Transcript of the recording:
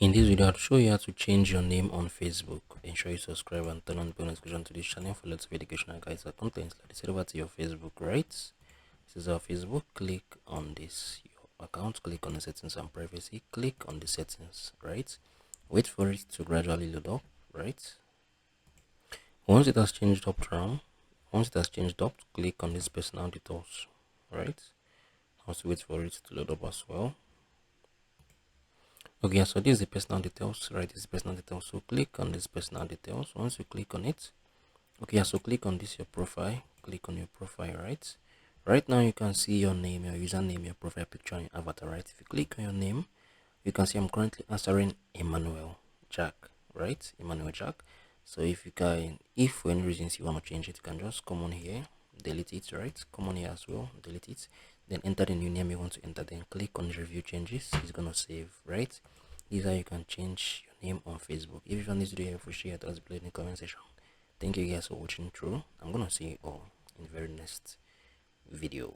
In this video, I'll show you how to change your name on Facebook. Ensure you subscribe and turn on the bell notification to this channel for lots of educational guides and content. Let's head over to your Facebook, right? This is our Facebook. Click on this your account, click on the settings and privacy, click on the settings, right? Wait for it to gradually load up, right? Once it has changed up click on this personal details, right? Also wait for it to load up as well. Okay, so this is the personal details, right? This is personal details. So click on this personal details. Once you click on it, okay, so click on this your profile. Click on your profile, right? Right now you can see your name, your username, your profile picture, and your avatar, right? If you click on your name, you can see I'm currently answering Emmanuel Jack, right? Emmanuel Jack. So if for any reasons you want to change it, you can just come on here, delete it, right? Come on here as well, delete it, then enter the new name you want to enter, then click on the review changes. It's gonna save, right? This is how you can change your name on Facebook. If you found this video helpful, share it as below in the comment section. Thank you guys for watching through. I'm gonna see you all in the very next video.